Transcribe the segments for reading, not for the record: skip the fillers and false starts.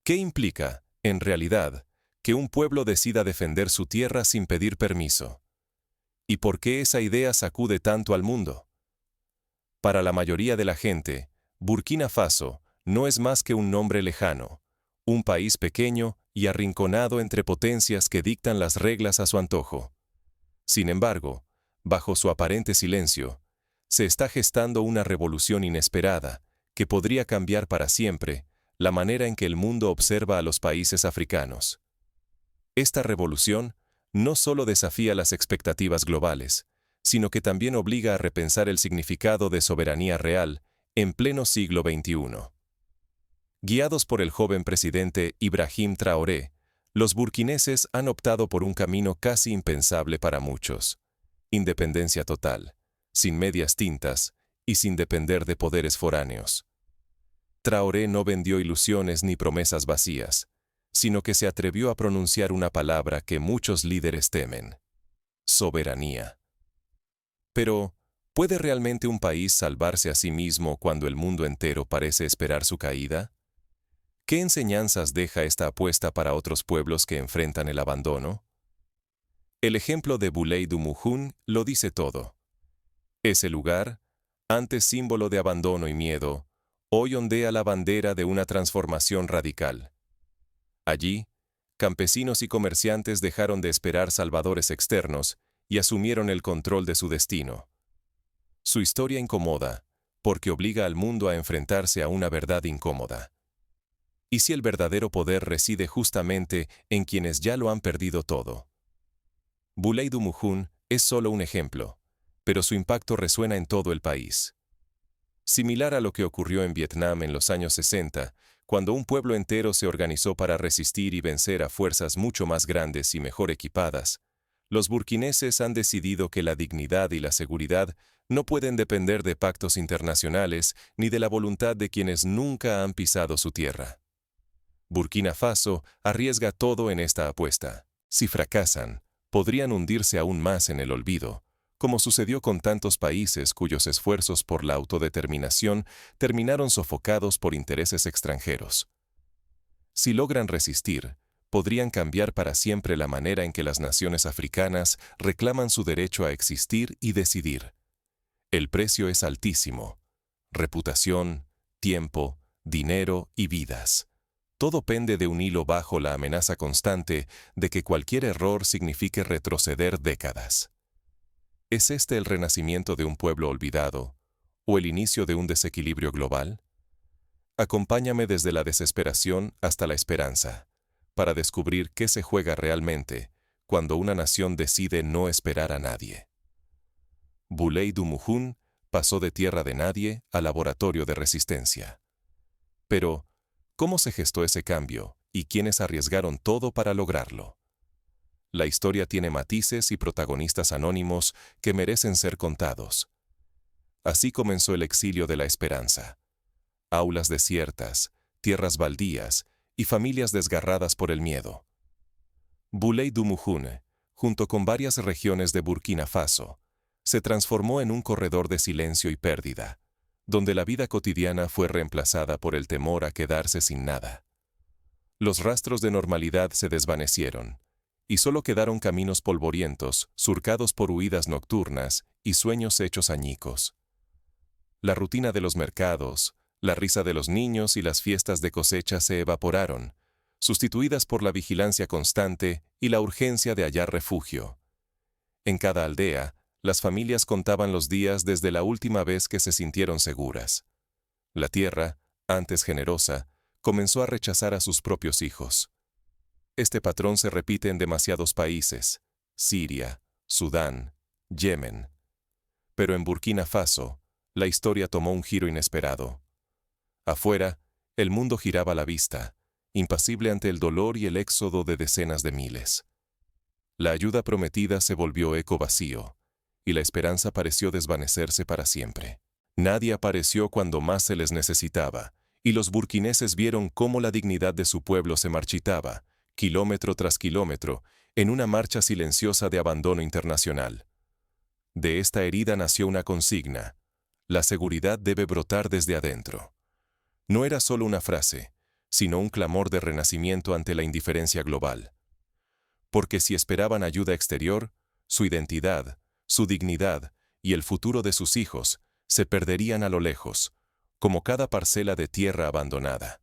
¿Qué implica, en realidad, que un pueblo decida defender su tierra sin pedir permiso? ¿Y por qué esa idea sacude tanto al mundo? Para la mayoría de la gente, Burkina Faso no es más que un nombre lejano, un país pequeño y arrinconado entre potencias que dictan las reglas a su antojo. Sin embargo, bajo su aparente silencio, se está gestando una revolución inesperada que podría cambiar para siempre la manera en que el mundo observa a los países africanos. Esta revolución no solo desafía las expectativas globales, sino que también obliga a repensar el significado de soberanía real en pleno siglo XXI. Guiados por el joven presidente Ibrahim Traoré, los burkineses han optado por un camino casi impensable para muchos: independencia total, sin medias tintas y sin depender de poderes foráneos. Traoré no vendió ilusiones ni promesas vacías, sino que se atrevió a pronunciar una palabra que muchos líderes temen: soberanía. Pero, ¿puede realmente un país salvarse a sí mismo cuando el mundo entero parece esperar su caída? ¿Qué enseñanzas deja esta apuesta para otros pueblos que enfrentan el abandono? El ejemplo de Buley Dumuhun lo dice todo. Ese lugar, antes símbolo de abandono y miedo, hoy ondea la bandera de una transformación radical. Allí, campesinos y comerciantes dejaron de esperar salvadores externos y asumieron el control de su destino. Su historia incomoda, porque obliga al mundo a enfrentarse a una verdad incómoda. ¿Y si el verdadero poder reside justamente en quienes ya lo han perdido todo? Buley Dumuhun es solo un ejemplo, pero su impacto resuena en todo el país. Similar a lo que ocurrió en Vietnam en los años 60, cuando un pueblo entero se organizó para resistir y vencer a fuerzas mucho más grandes y mejor equipadas, los burkineses han decidido que la dignidad y la seguridad no pueden depender de pactos internacionales ni de la voluntad de quienes nunca han pisado su tierra. Burkina Faso arriesga todo en esta apuesta. Si fracasan, podrían hundirse aún más en el olvido, como sucedió con tantos países cuyos esfuerzos por la autodeterminación terminaron sofocados por intereses extranjeros. Si logran resistir, podrían cambiar para siempre la manera en que las naciones africanas reclaman su derecho a existir y decidir. El precio es altísimo: reputación, tiempo, dinero y vidas. Todo pende de un hilo bajo la amenaza constante de que cualquier error signifique retroceder décadas. ¿Es este el renacimiento de un pueblo olvidado o el inicio de un desequilibrio global? Acompáñame desde la desesperación hasta la esperanza, para descubrir qué se juega realmente cuando una nación decide no esperar a nadie. Buley Dumuhun pasó de tierra de nadie a laboratorio de resistencia. Pero, ¿cómo se gestó ese cambio y quiénes arriesgaron todo para lograrlo? La historia tiene matices y protagonistas anónimos que merecen ser contados. Así comenzó el exilio de la esperanza. Aulas desiertas, tierras baldías y familias desgarradas por el miedo. Buley Dumuhun, junto con varias regiones de Burkina Faso, se transformó en un corredor de silencio y pérdida, donde la vida cotidiana fue reemplazada por el temor a quedarse sin nada. Los rastros de normalidad se desvanecieron, y solo quedaron caminos polvorientos, surcados por huidas nocturnas y sueños hechos añicos. La rutina de los mercados, la risa de los niños y las fiestas de cosecha se evaporaron, sustituidas por la vigilancia constante y la urgencia de hallar refugio. En cada aldea, las familias contaban los días desde la última vez que se sintieron seguras. La tierra, antes generosa, comenzó a rechazar a sus propios hijos. Este patrón se repite en demasiados países: Siria, Sudán, Yemen. Pero en Burkina Faso, la historia tomó un giro inesperado. Afuera, el mundo giraba la vista, impasible ante el dolor y el éxodo de decenas de miles. La ayuda prometida se volvió eco vacío, y la esperanza pareció desvanecerse para siempre. Nadie apareció cuando más se les necesitaba, y los burkineses vieron cómo la dignidad de su pueblo se marchitaba, kilómetro tras kilómetro, en una marcha silenciosa de abandono internacional. De esta herida nació una consigna: la seguridad debe brotar desde adentro. No era solo una frase, sino un clamor de renacimiento ante la indiferencia global. Porque si esperaban ayuda exterior, su identidad, su dignidad y el futuro de sus hijos se perderían a lo lejos, como cada parcela de tierra abandonada.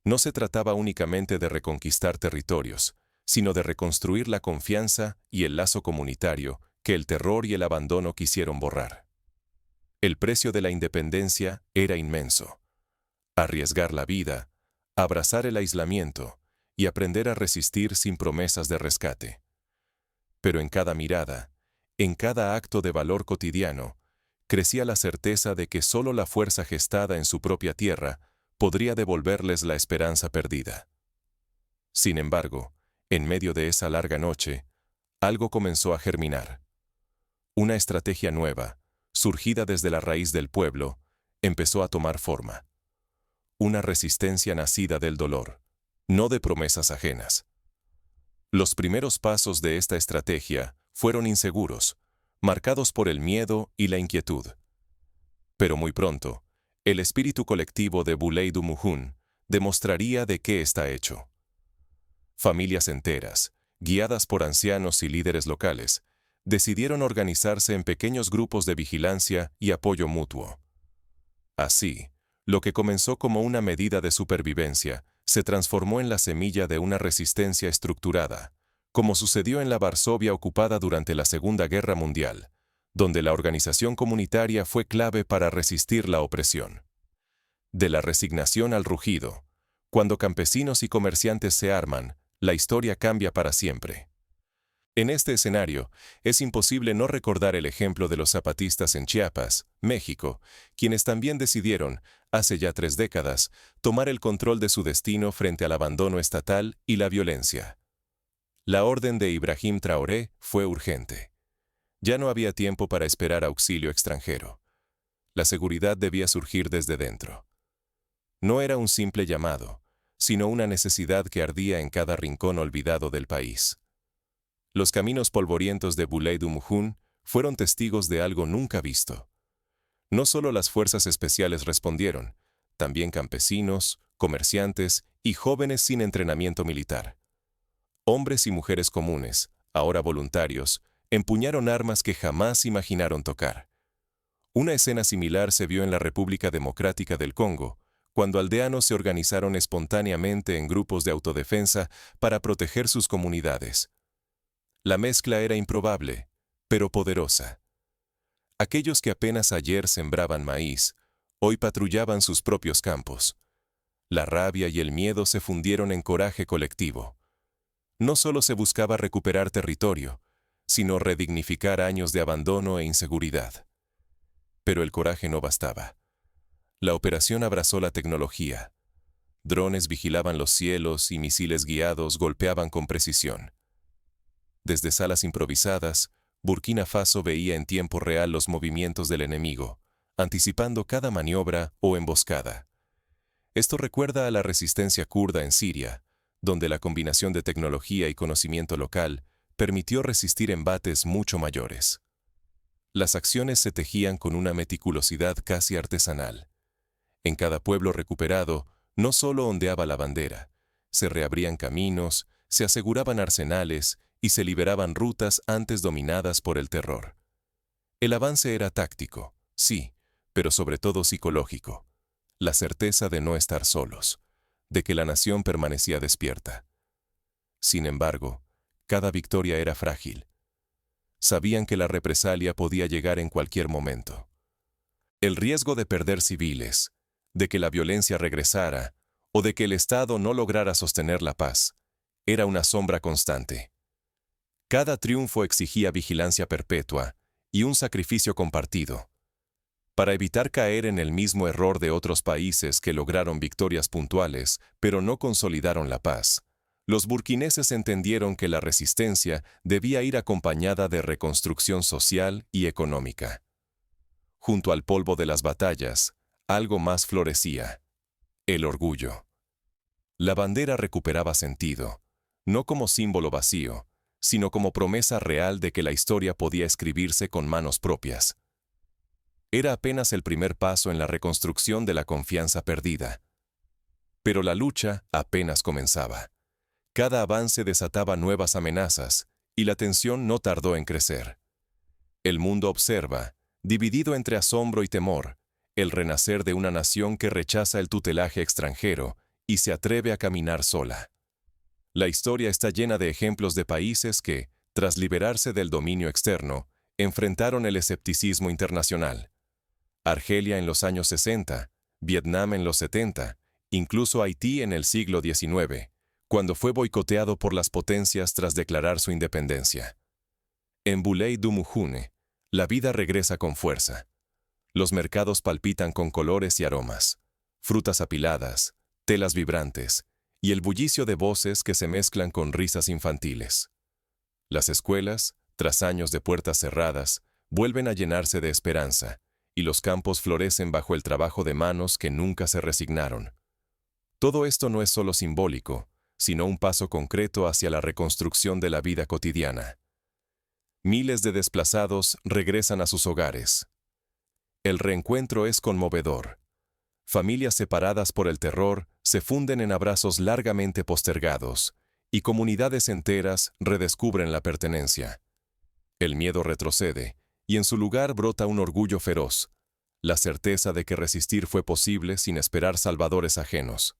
No se trataba únicamente de reconquistar territorios, sino de reconstruir la confianza y el lazo comunitario que el terror y el abandono quisieron borrar. El precio de la independencia era inmenso. Arriesgar la vida, abrazar el aislamiento y aprender a resistir sin promesas de rescate. Pero en cada mirada, en cada acto de valor cotidiano, crecía la certeza de que solo la fuerza gestada en su propia tierra podría devolverles la esperanza perdida. Sin embargo, en medio de esa larga noche, algo comenzó a germinar. Una estrategia nueva, surgida desde la raíz del pueblo, empezó a tomar forma. Una resistencia nacida del dolor, no de promesas ajenas. Los primeros pasos de esta estrategia fueron inseguros, marcados por el miedo y la inquietud. Pero muy pronto, el espíritu colectivo de Buley Dumuhun demostraría de qué está hecho. Familias enteras, guiadas por ancianos y líderes locales, decidieron organizarse en pequeños grupos de vigilancia y apoyo mutuo. Así, lo que comenzó como una medida de supervivencia se transformó en la semilla de una resistencia estructurada, como sucedió en la Varsovia ocupada durante la Segunda Guerra Mundial, donde la organización comunitaria fue clave para resistir la opresión. De la resignación al rugido, cuando campesinos y comerciantes se arman, la historia cambia para siempre. En este escenario, es imposible no recordar el ejemplo de los zapatistas en Chiapas, México, quienes también decidieron, hace ya 3 décadas, tomar el control de su destino frente al abandono estatal y la violencia. La orden de Ibrahim Traoré fue urgente. Ya no había tiempo para esperar auxilio extranjero. La seguridad debía surgir desde dentro. No era un simple llamado, sino una necesidad que ardía en cada rincón olvidado del país. Los caminos polvorientos de Buley Dumuhun fueron testigos de algo nunca visto. No solo las fuerzas especiales respondieron, también campesinos, comerciantes y jóvenes sin entrenamiento militar. Hombres y mujeres comunes, ahora voluntarios, empuñaron armas que jamás imaginaron tocar. Una escena similar se vio en la República Democrática del Congo, cuando aldeanos se organizaron espontáneamente en grupos de autodefensa para proteger sus comunidades. La mezcla era improbable, pero poderosa. Aquellos que apenas ayer sembraban maíz, hoy patrullaban sus propios campos. La rabia y el miedo se fundieron en coraje colectivo. No solo se buscaba recuperar territorio, sino redignificar años de abandono e inseguridad. Pero el coraje no bastaba. La operación abrazó la tecnología. Drones vigilaban los cielos y misiles guiados golpeaban con precisión. Desde salas improvisadas, Burkina Faso veía en tiempo real los movimientos del enemigo, anticipando cada maniobra o emboscada. Esto recuerda a la resistencia kurda en Siria, donde la combinación de tecnología y conocimiento local permitió resistir embates mucho mayores. Las acciones se tejían con una meticulosidad casi artesanal. En cada pueblo recuperado, no solo ondeaba la bandera, se reabrían caminos, se aseguraban arsenales y se liberaban rutas antes dominadas por el terror. El avance era táctico, sí, pero sobre todo psicológico. La certeza de no estar solos, de que la nación permanecía despierta. Sin embargo, cada victoria era frágil. Sabían que la represalia podía llegar en cualquier momento. El riesgo de perder civiles, de que la violencia regresara o de que el Estado no lograra sostener la paz, era una sombra constante. Cada triunfo exigía vigilancia perpetua y un sacrificio compartido. Para evitar caer en el mismo error de otros países que lograron victorias puntuales, pero no consolidaron la paz, los burkineses entendieron que la resistencia debía ir acompañada de reconstrucción social y económica. Junto al polvo de las batallas, algo más florecía: el orgullo. La bandera recuperaba sentido, no como símbolo vacío, sino como promesa real de que la historia podía escribirse con manos propias. Era apenas el primer paso en la reconstrucción de la confianza perdida. Pero la lucha apenas comenzaba. Cada avance desataba nuevas amenazas, y la tensión no tardó en crecer. El mundo observa, dividido entre asombro y temor, el renacer de una nación que rechaza el tutelaje extranjero y se atreve a caminar sola. La historia está llena de ejemplos de países que, tras liberarse del dominio externo, enfrentaron el escepticismo internacional. Argelia en los años 60, Vietnam en los 70, incluso Haití en el siglo XIX, cuando fue boicoteado por las potencias tras declarar su independencia. En Boulay-du-Mujune, la vida regresa con fuerza. Los mercados palpitan con colores y aromas, frutas apiladas, telas vibrantes, y el bullicio de voces que se mezclan con risas infantiles. Las escuelas, tras años de puertas cerradas, vuelven a llenarse de esperanza, y los campos florecen bajo el trabajo de manos que nunca se resignaron. Todo esto no es solo simbólico, sino un paso concreto hacia la reconstrucción de la vida cotidiana. Miles de desplazados regresan a sus hogares. El reencuentro es conmovedor. Familias separadas por el terror se funden en abrazos largamente postergados, y comunidades enteras redescubren la pertenencia. El miedo retrocede, y en su lugar brota un orgullo feroz, la certeza de que resistir fue posible sin esperar salvadores ajenos.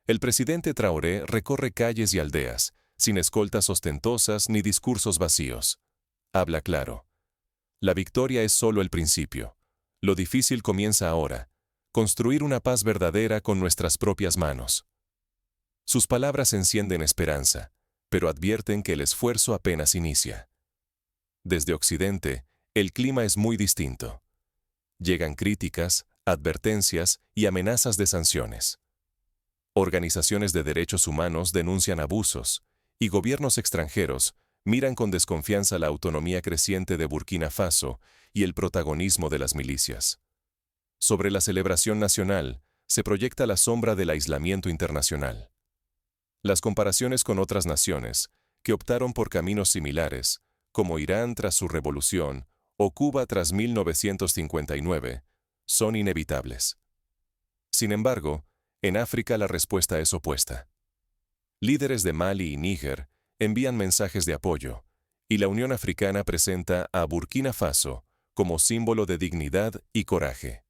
El presidente Traoré recorre calles y aldeas, sin escoltas ostentosas ni discursos vacíos. Habla claro. La victoria es solo el principio. Lo difícil comienza ahora, construir una paz verdadera con nuestras propias manos. Sus palabras encienden esperanza, pero advierten que el esfuerzo apenas inicia. Desde Occidente, el clima es muy distinto. Llegan críticas, advertencias y amenazas de sanciones. Organizaciones de derechos humanos denuncian abusos, y gobiernos extranjeros miran con desconfianza la autonomía creciente de Burkina Faso y el protagonismo de las milicias. Sobre la celebración nacional, se proyecta la sombra del aislamiento internacional. Las comparaciones con otras naciones, que optaron por caminos similares, como Irán tras su revolución o Cuba tras 1959, son inevitables. Sin embargo, en África la respuesta es opuesta. Líderes de Mali y Níger envían mensajes de apoyo, y la Unión Africana presenta a Burkina Faso como símbolo de dignidad y coraje.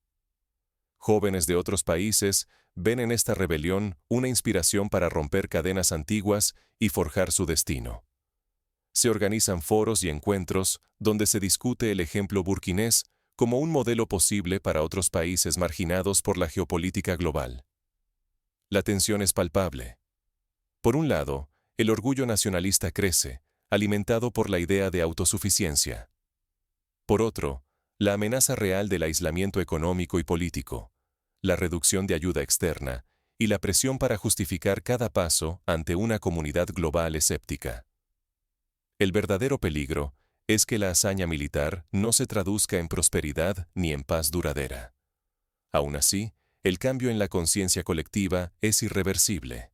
Jóvenes de otros países ven en esta rebelión una inspiración para romper cadenas antiguas y forjar su destino. Se organizan foros y encuentros donde se discute el ejemplo burkinés como un modelo posible para otros países marginados por la geopolítica global. La tensión es palpable. Por un lado, el orgullo nacionalista crece, alimentado por la idea de autosuficiencia. Por otro, la amenaza real del aislamiento económico y político, la reducción de ayuda externa y la presión para justificar cada paso ante una comunidad global escéptica. El verdadero peligro es que la hazaña militar no se traduzca en prosperidad ni en paz duradera. Aún así, el cambio en la conciencia colectiva es irreversible.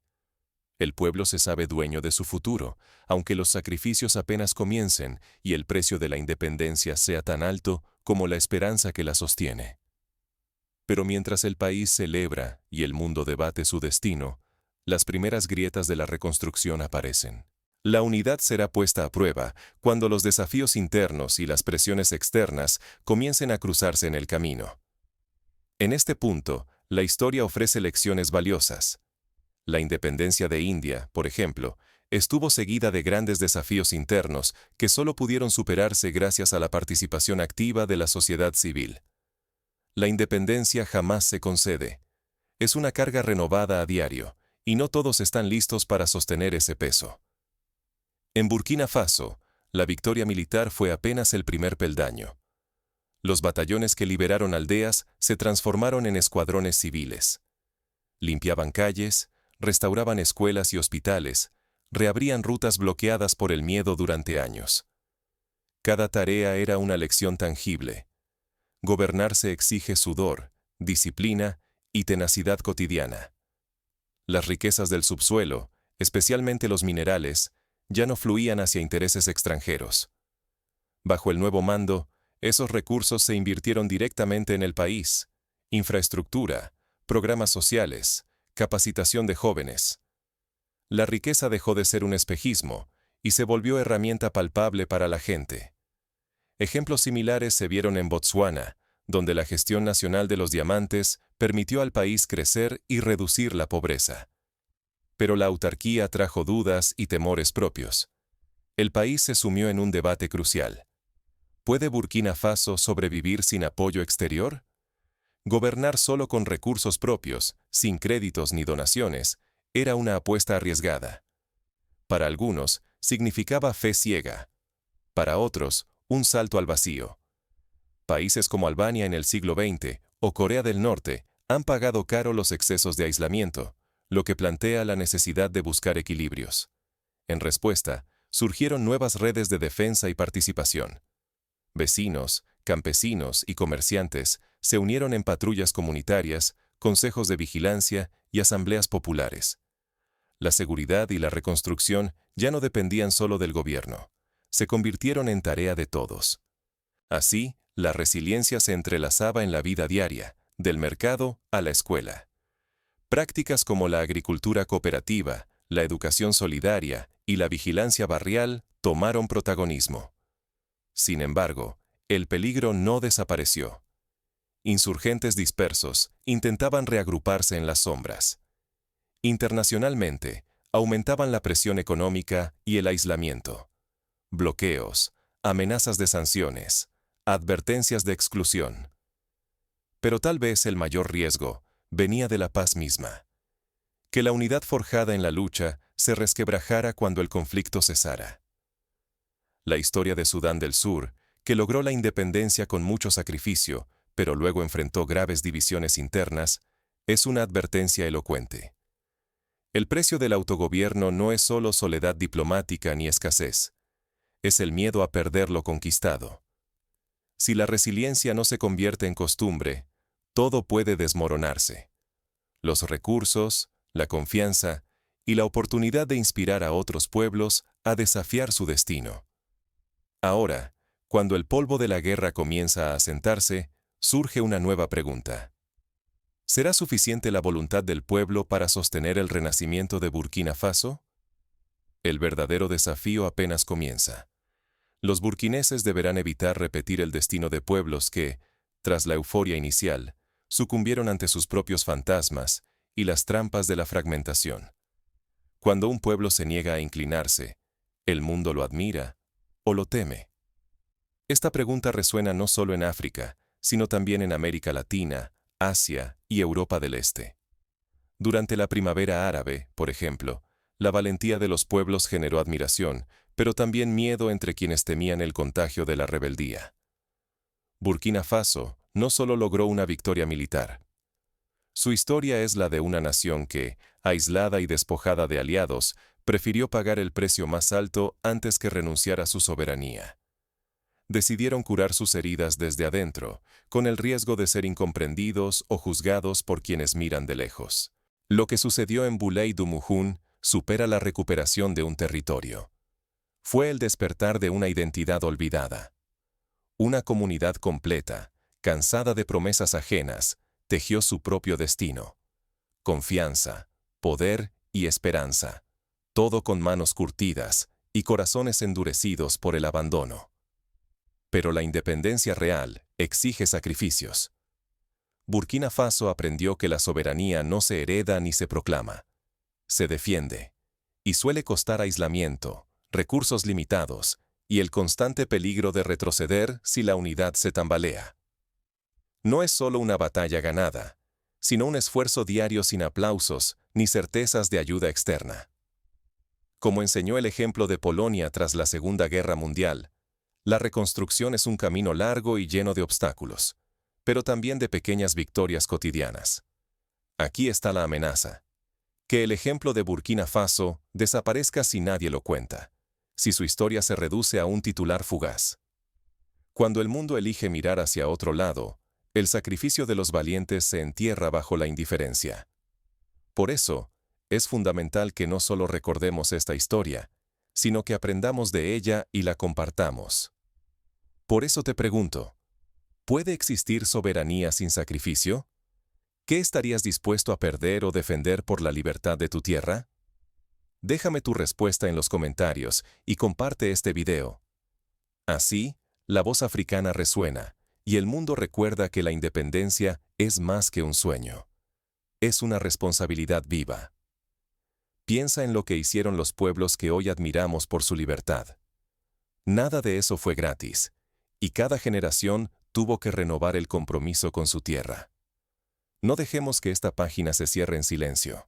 El pueblo se sabe dueño de su futuro, aunque los sacrificios apenas comiencen y el precio de la independencia sea tan alto como la esperanza que la sostiene. Pero mientras el país celebra y el mundo debate su destino, las primeras grietas de la reconstrucción aparecen. La unidad será puesta a prueba cuando los desafíos internos y las presiones externas comiencen a cruzarse en el camino. En este punto, la historia ofrece lecciones valiosas. La independencia de India, por ejemplo, estuvo seguida de grandes desafíos internos que solo pudieron superarse gracias a la participación activa de la sociedad civil. La independencia jamás se concede. Es una carga renovada a diario, y no todos están listos para sostener ese peso. En Burkina Faso, la victoria militar fue apenas el primer peldaño. Los batallones que liberaron aldeas se transformaron en escuadrones civiles. Limpiaban calles, restauraban escuelas y hospitales, reabrían rutas bloqueadas por el miedo durante años. Cada tarea era una lección tangible. Gobernarse exige sudor, disciplina y tenacidad cotidiana. Las riquezas del subsuelo, especialmente los minerales, ya no fluían hacia intereses extranjeros. Bajo el nuevo mando, esos recursos se invirtieron directamente en el país: infraestructura, programas sociales, Capacitación de jóvenes. La riqueza dejó de ser un espejismo y se volvió herramienta palpable para la gente. Ejemplos similares se vieron en Botsuana, donde la gestión nacional de los diamantes permitió al país crecer y reducir la pobreza. Pero la autarquía trajo dudas y temores propios. El país se sumió en un debate crucial. ¿Puede Burkina Faso sobrevivir sin apoyo exterior? Gobernar solo con recursos propios, sin créditos ni donaciones, era una apuesta arriesgada. Para algunos, significaba fe ciega. Para otros, un salto al vacío. Países como Albania en el siglo XX o Corea del Norte han pagado caro los excesos de aislamiento, lo que plantea la necesidad de buscar equilibrios. En respuesta, surgieron nuevas redes de defensa y participación. Vecinos, campesinos y comerciantes se unieron en patrullas comunitarias, consejos de vigilancia y asambleas populares. La seguridad y la reconstrucción ya no dependían solo del gobierno. Se convirtieron en tarea de todos. Así, la resiliencia se entrelazaba en la vida diaria, del mercado a la escuela. Prácticas como la agricultura cooperativa, la educación solidaria y la vigilancia barrial tomaron protagonismo. Sin embargo, el peligro no desapareció. Insurgentes dispersos intentaban reagruparse en las sombras. Internacionalmente, aumentaban la presión económica y el aislamiento. Bloqueos, amenazas de sanciones, advertencias de exclusión. Pero tal vez el mayor riesgo venía de la paz misma. Que la unidad forjada en la lucha se resquebrajara cuando el conflicto cesara. La historia de Sudán del Sur, que logró la independencia con mucho sacrificio, pero luego enfrentó graves divisiones internas, es una advertencia elocuente. El precio del autogobierno no es solo soledad diplomática ni escasez. Es el miedo a perder lo conquistado. Si la resiliencia no se convierte en costumbre, todo puede desmoronarse. Los recursos, la confianza y la oportunidad de inspirar a otros pueblos a desafiar su destino. Ahora, cuando el polvo de la guerra comienza a asentarse, surge una nueva pregunta. ¿Será suficiente la voluntad del pueblo para sostener el renacimiento de Burkina Faso? El verdadero desafío apenas comienza. Los burkineses deberán evitar repetir el destino de pueblos que, tras la euforia inicial, sucumbieron ante sus propios fantasmas y las trampas de la fragmentación. Cuando un pueblo se niega a inclinarse, ¿el mundo lo admira o lo teme? Esta pregunta resuena no solo en África, sino también en América Latina, Asia y Europa del Este. Durante la primavera árabe, por ejemplo, la valentía de los pueblos generó admiración, pero también miedo entre quienes temían el contagio de la rebeldía. Burkina Faso no solo logró una victoria militar. Su historia es la de una nación que, aislada y despojada de aliados, prefirió pagar el precio más alto antes que renunciar a su soberanía. Decidieron curar sus heridas desde adentro, con el riesgo de ser incomprendidos o juzgados por quienes miran de lejos. Lo que sucedió en Boulay-du-Mouhoun supera la recuperación de un territorio. Fue el despertar de una identidad olvidada. Una comunidad completa, cansada de promesas ajenas, tejió su propio destino. Confianza, poder y esperanza, todo con manos curtidas y corazones endurecidos por el abandono. Pero la independencia real exige sacrificios. Burkina Faso aprendió que la soberanía no se hereda ni se proclama. Se defiende. Y suele costar aislamiento, recursos limitados y el constante peligro de retroceder si la unidad se tambalea. No es solo una batalla ganada, sino un esfuerzo diario sin aplausos ni certezas de ayuda externa. Como enseñó el ejemplo de Polonia tras la Segunda Guerra Mundial, la reconstrucción es un camino largo y lleno de obstáculos, pero también de pequeñas victorias cotidianas. Aquí está la amenaza. Que el ejemplo de Burkina Faso desaparezca si nadie lo cuenta, si su historia se reduce a un titular fugaz. Cuando el mundo elige mirar hacia otro lado, el sacrificio de los valientes se entierra bajo la indiferencia. Por eso, es fundamental que no solo recordemos esta historia, sino que aprendamos de ella y la compartamos. Por eso te pregunto, ¿puede existir soberanía sin sacrificio? ¿Qué estarías dispuesto a perder o defender por la libertad de tu tierra? Déjame tu respuesta en los comentarios y comparte este video. Así, la voz africana resuena, y el mundo recuerda que la independencia es más que un sueño. Es una responsabilidad viva. Piensa en lo que hicieron los pueblos que hoy admiramos por su libertad. Nada de eso fue gratis, y cada generación tuvo que renovar el compromiso con su tierra. No dejemos que esta página se cierre en silencio.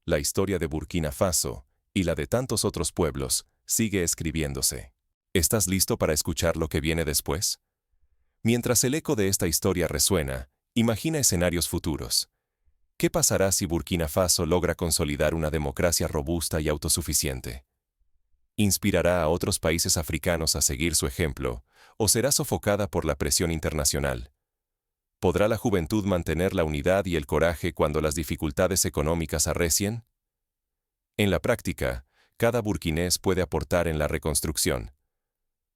La historia de Burkina Faso, y la de tantos otros pueblos, sigue escribiéndose. ¿Estás listo para escuchar lo que viene después? Mientras el eco de esta historia resuena, imagina escenarios futuros. ¿Qué pasará si Burkina Faso logra consolidar una democracia robusta y autosuficiente? ¿Inspirará a otros países africanos a seguir su ejemplo, o será sofocada por la presión internacional? ¿Podrá la juventud mantener la unidad y el coraje cuando las dificultades económicas arrecien? En la práctica, cada burkinés puede aportar en la reconstrucción.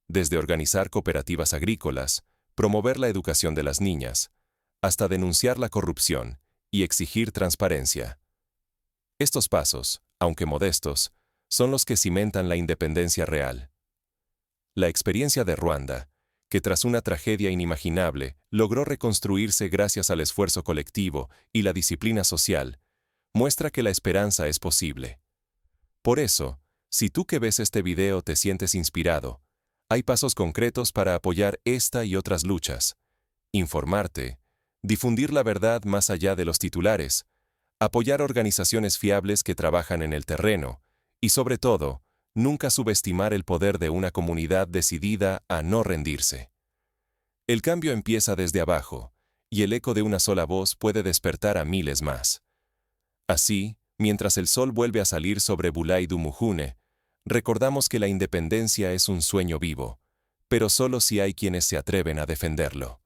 Desde organizar cooperativas agrícolas, promover la educación de las niñas, hasta denunciar la corrupción y exigir transparencia. Estos pasos, aunque modestos, son los que cimentan la independencia real. La experiencia de Ruanda, que tras una tragedia inimaginable logró reconstruirse gracias al esfuerzo colectivo y la disciplina social, muestra que la esperanza es posible. Por eso, si tú que ves este video te sientes inspirado, hay pasos concretos para apoyar esta y otras luchas: informarte, difundir la verdad más allá de los titulares, apoyar organizaciones fiables que trabajan en el terreno, y sobre todo, nunca subestimar el poder de una comunidad decidida a no rendirse. El cambio empieza desde abajo, y el eco de una sola voz puede despertar a miles más. Así, mientras el sol vuelve a salir sobre Bulay du Mujune, recordamos que la independencia es un sueño vivo, pero solo si hay quienes se atreven a defenderlo.